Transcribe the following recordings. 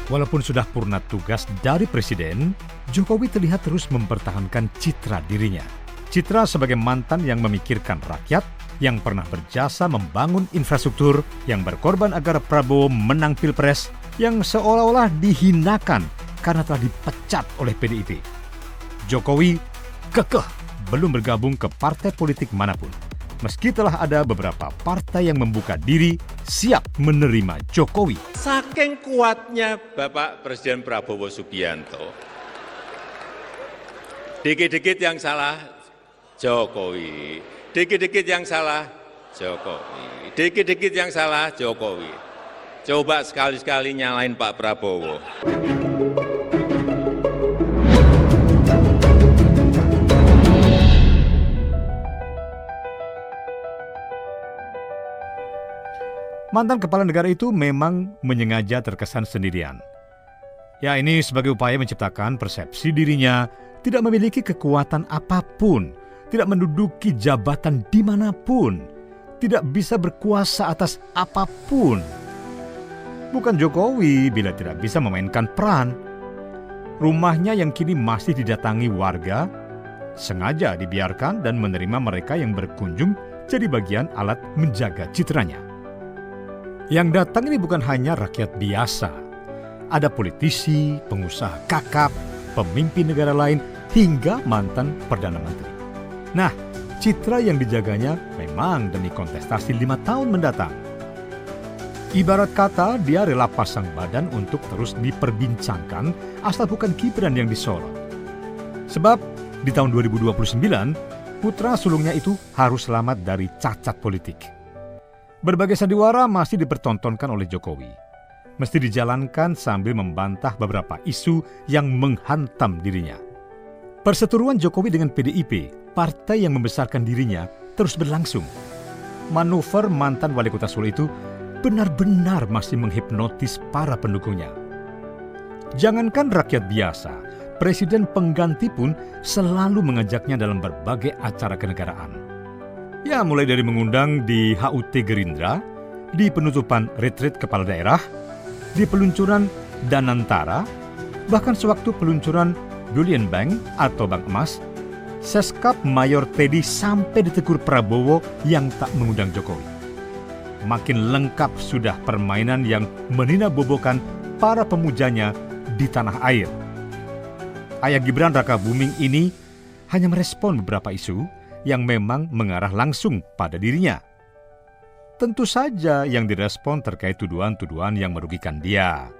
Walaupun sudah purna tugas dari Presiden, Jokowi terlihat terus mempertahankan citra dirinya. Citra sebagai mantan yang memikirkan rakyat, yang pernah berjasa membangun infrastruktur, yang berkorban agar Prabowo menang Pilpres, yang seolah-olah dihinakan karena telah dipecat oleh PDIP. Jokowi kekeh belum bergabung ke partai politik manapun. Meski telah ada beberapa partai yang membuka diri siap menerima Jokowi. Saking kuatnya Bapak Presiden Prabowo Subianto. Dikit-dikit yang salah Jokowi, dikit-dikit yang salah Jokowi, dikit-dikit yang salah Jokowi. Coba sekali-sekali nyalain Pak Prabowo. Mantan kepala negara itu memang menyengaja terkesan sendirian. Ya, ini sebagai upaya menciptakan persepsi dirinya tidak memiliki kekuatan apapun, tidak menduduki jabatan dimanapun, tidak bisa berkuasa atas apapun. Bukan Jokowi bila tidak bisa memainkan peran. Rumahnya yang kini masih didatangi warga, sengaja dibiarkan dan menerima mereka yang berkunjung jadi bagian alat menjaga citranya. Yang datang ini bukan hanya rakyat biasa. Ada politisi, pengusaha kakap, pemimpin negara lain, hingga mantan Perdana Menteri. Nah, citra yang dijaganya memang demi kontestasi 5 tahun mendatang. Ibarat kata, dia rela pasang badan untuk terus diperbincangkan asal bukan Gibran yang disorot. Sebab di tahun 2029, putra sulungnya itu harus selamat dari cacat politik. Berbagai sandiwara masih dipertontonkan oleh Jokowi. Mesti dijalankan sambil membantah beberapa isu yang menghantam dirinya. Perseteruan Jokowi dengan PDIP, partai yang membesarkan dirinya, terus berlangsung. Manuver mantan wali kota Solo itu benar-benar masih menghipnotis para pendukungnya. Jangankan rakyat biasa, presiden pengganti pun selalu mengajaknya dalam berbagai acara kenegaraan. Ya, mulai dari mengundang di HUT Gerindra, di penutupan retreat kepala daerah, di peluncuran Danantara, bahkan sewaktu peluncuran Bullion Bank atau Bank Emas, Seskap Mayor Teddy sampai ditegur Prabowo yang tak mengundang Jokowi. Makin lengkap sudah permainan yang meninabobokan para pemujanya di tanah air. Ayah Gibran Raka Buming ini hanya merespon beberapa isu yang memang mengarah langsung pada dirinya. Tentu saja yang direspon terkait tuduhan-tuduhan yang merugikan dia.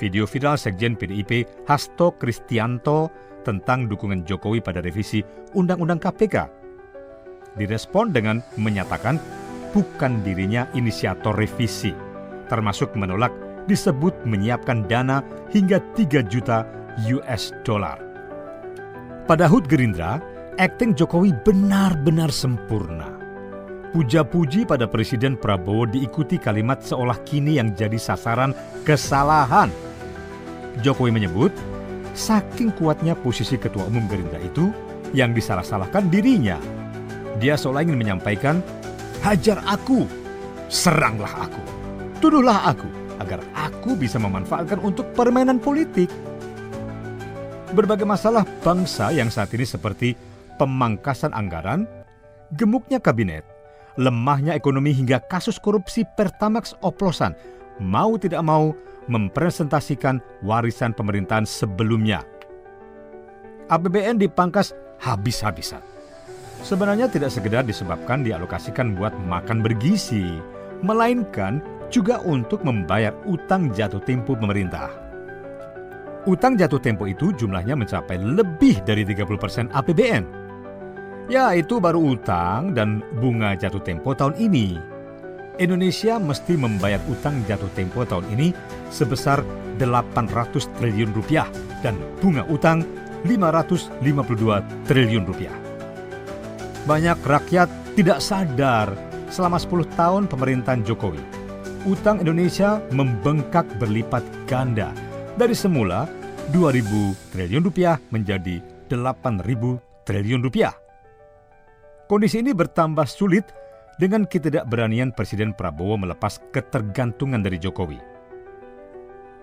Video viral Sekjen PDIP Hasto Kristianto tentang dukungan Jokowi pada revisi Undang-Undang KPK direspon dengan menyatakan bukan dirinya inisiator revisi, termasuk menolak disebut menyiapkan dana hingga 3 juta US dollar. Pada HUT Gerindra, akting Jokowi benar-benar sempurna. Puja-puji pada Presiden Prabowo diikuti kalimat seolah kini yang jadi sasaran kesalahan. Jokowi menyebut, saking kuatnya posisi Ketua Umum Gerindra itu, yang disalah-salahkan dirinya. Dia seolah ingin menyampaikan, hajar aku, seranglah aku, tuduhlah aku, agar aku bisa memanfaatkan untuk permainan politik. Berbagai masalah bangsa yang saat ini seperti pemangkasan anggaran, gemuknya kabinet, lemahnya ekonomi hingga kasus korupsi Pertamax oplosan, mau tidak mau mempresentasikan warisan pemerintahan sebelumnya. APBN dipangkas habis-habisan. Sebenarnya tidak sekedar disebabkan dialokasikan buat makan bergizi, melainkan juga untuk membayar utang jatuh tempo pemerintah. Utang jatuh tempo itu jumlahnya mencapai lebih dari 30% APBN. Ya, itu baru utang dan bunga jatuh tempo tahun ini. Indonesia mesti membayar utang jatuh tempo tahun ini sebesar 800 triliun rupiah dan bunga utang 552 triliun rupiah. Banyak rakyat tidak sadar selama 10 tahun pemerintahan Jokowi, utang Indonesia membengkak berlipat ganda dari semula 2.000 triliun rupiah menjadi 8.000 triliun rupiah. Kondisi ini bertambah sulit dengan ketidakberanian Presiden Prabowo melepas ketergantungan dari Jokowi.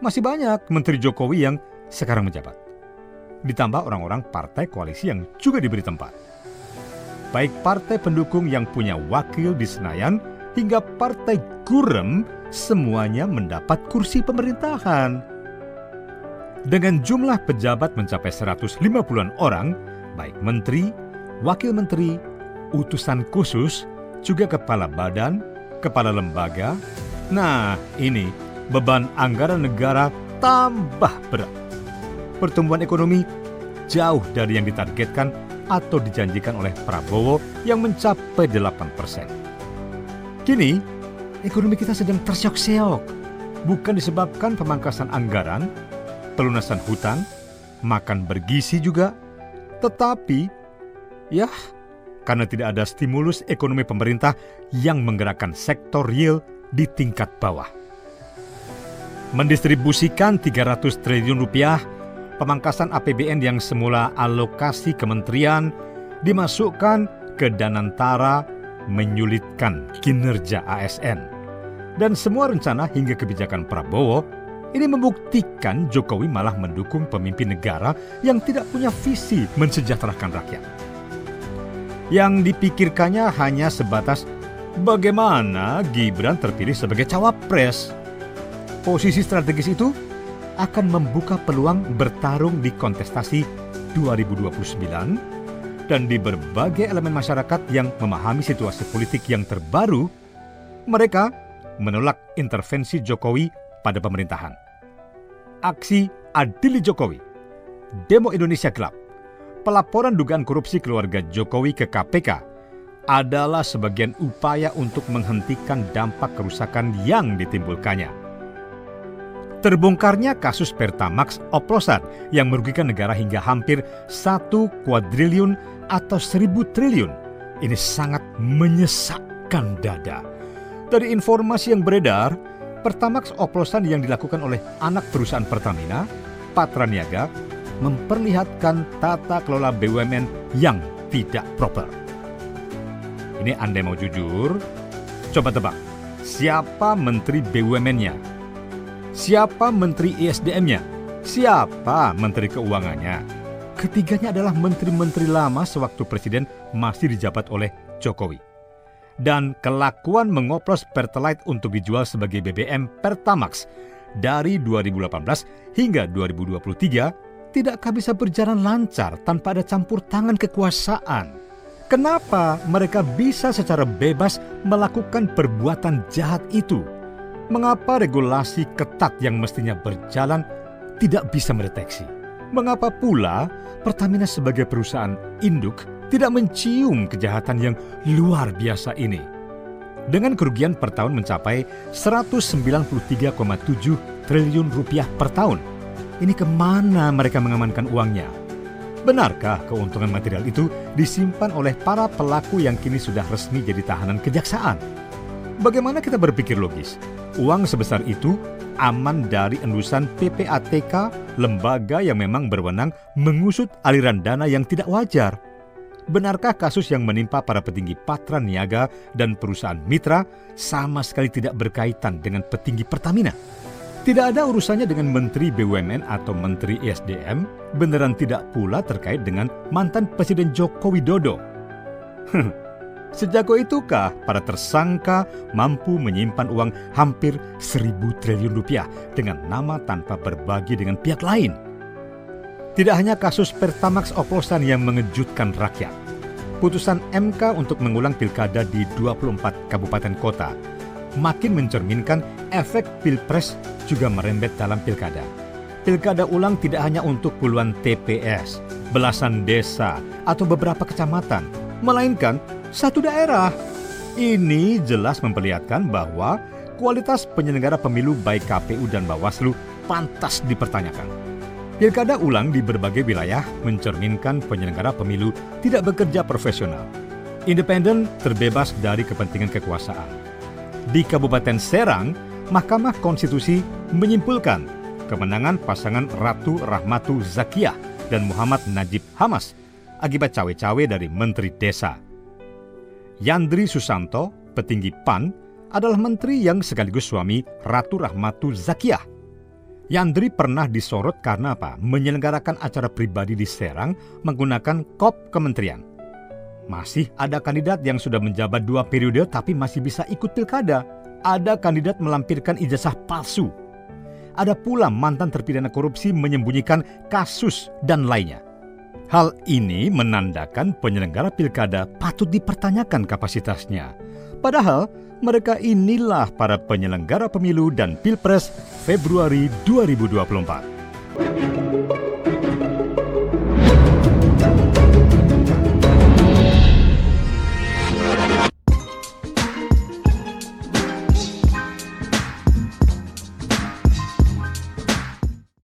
masih banyak Menteri Jokowi yang sekarang menjabat. Ditambah orang-orang partai koalisi yang juga diberi tempat. Baik partai pendukung yang punya wakil di Senayan hingga partai gurem, semuanya mendapat kursi pemerintahan. Dengan jumlah pejabat mencapai 150-an orang, baik menteri, wakil menteri, utusan khusus, juga kepala badan, kepala lembaga. Nah, ini beban anggaran negara tambah berat. Pertumbuhan ekonomi jauh dari yang ditargetkan atau dijanjikan oleh Prabowo yang mencapai 8%. Kini, ekonomi kita sedang terseok-seok, bukan disebabkan pemangkasan anggaran, pelunasan hutang, makan bergizi juga, tetapi ya karena tidak ada stimulus ekonomi pemerintah yang menggerakkan sektor real di tingkat bawah. Mendistribusikan 300 triliun rupiah, pemangkasan APBN yang semula alokasi kementerian dimasukkan ke Danantara menyulitkan kinerja ASN. Dan semua rencana hingga kebijakan Prabowo ini membuktikan Jokowi malah mendukung pemimpin negara yang tidak punya visi mensejahterakan rakyat. Yang dipikirkannya hanya sebatas bagaimana Gibran terpilih sebagai cawapres. Posisi strategis itu akan membuka peluang bertarung di kontestasi 2029 dan di berbagai elemen masyarakat yang memahami situasi politik yang terbaru, mereka menolak intervensi Jokowi pada pemerintahan. Aksi Adili Jokowi, Demo Indonesia Gelap, pelaporan dugaan korupsi keluarga Jokowi ke KPK adalah sebagian upaya untuk menghentikan dampak kerusakan yang ditimbulkannya. Terbongkarnya kasus Pertamax oplosan yang merugikan negara hingga hampir 1 kuadriliun atau 1.000 triliun. Ini sangat menyesakkan dada. Dari informasi yang beredar, Pertamax oplosan yang dilakukan oleh anak perusahaan Pertamina, Patraniaga, memperlihatkan tata kelola BUMN yang tidak proper. Ini Anda mau jujur? Coba tebak, siapa Menteri BUMN-nya? Siapa Menteri ISDM-nya? Siapa Menteri Keuangannya? Ketiganya adalah menteri-menteri lama sewaktu Presiden masih dijabat oleh Jokowi. Dan kelakuan mengoplos Pertalite untuk dijual sebagai BBM Pertamax dari 2018 hingga 2023 tidakkah bisa berjalan lancar tanpa ada campur tangan kekuasaan? Kenapa mereka bisa secara bebas melakukan perbuatan jahat itu? Mengapa regulasi ketat yang mestinya berjalan tidak bisa mendeteksi? Mengapa pula Pertamina sebagai perusahaan induk tidak mencium kejahatan yang luar biasa ini? Dengan kerugian per tahun mencapai 193,7 triliun rupiah per tahun. Ini kemana mereka mengamankan uangnya? Benarkah keuntungan material itu disimpan oleh para pelaku yang kini sudah resmi jadi tahanan kejaksaan? Bagaimana kita berpikir logis? Uang sebesar itu aman dari endusan PPATK, lembaga yang memang berwenang mengusut aliran dana yang tidak wajar. Benarkah kasus yang menimpa para petinggi Patraniaga dan perusahaan mitra sama sekali tidak berkaitan dengan petinggi Pertamina? Tidak ada urusannya dengan Menteri BUMN atau Menteri ISDM, beneran tidak pula terkait dengan mantan Presiden Joko Widodo. Sejak itukah para tersangka mampu menyimpan uang hampir 1.000 triliun rupiah dengan nama tanpa berbagi dengan pihak lain? Tidak hanya kasus Pertamax oplosan yang mengejutkan rakyat. Putusan MK untuk mengulang pilkada di 24 kabupaten kota makin mencerminkan efek pilpres juga merembet dalam pilkada. Pilkada ulang tidak hanya untuk puluhan TPS, belasan desa, atau beberapa kecamatan, melainkan satu daerah. Ini jelas memperlihatkan bahwa kualitas penyelenggara pemilu baik KPU dan Bawaslu pantas dipertanyakan. Pilkada ulang di berbagai wilayah mencerminkan penyelenggara pemilu tidak bekerja profesional, independen, terbebas dari kepentingan kekuasaan. Di Kabupaten Serang, Mahkamah Konstitusi menyimpulkan kemenangan pasangan Ratu Rahmatu Zakiyah dan Muhammad Najib Hamas akibat cawe-cawe dari Menteri Desa. Yandri Susanto, petinggi PAN, adalah menteri yang sekaligus suami Ratu Rahmatu Zakiyah. Yandri pernah disorot karena apa? Menyelenggarakan acara pribadi di Serang menggunakan kop kementerian. Masih ada kandidat yang sudah menjabat 2 periode tapi masih bisa ikut pilkada. Ada kandidat melampirkan ijazah palsu. Ada pula mantan terpidana korupsi menyembunyikan kasus dan lainnya. Hal ini menandakan penyelenggara pilkada patut dipertanyakan kapasitasnya. Padahal mereka inilah para penyelenggara pemilu dan pilpres Februari 2024.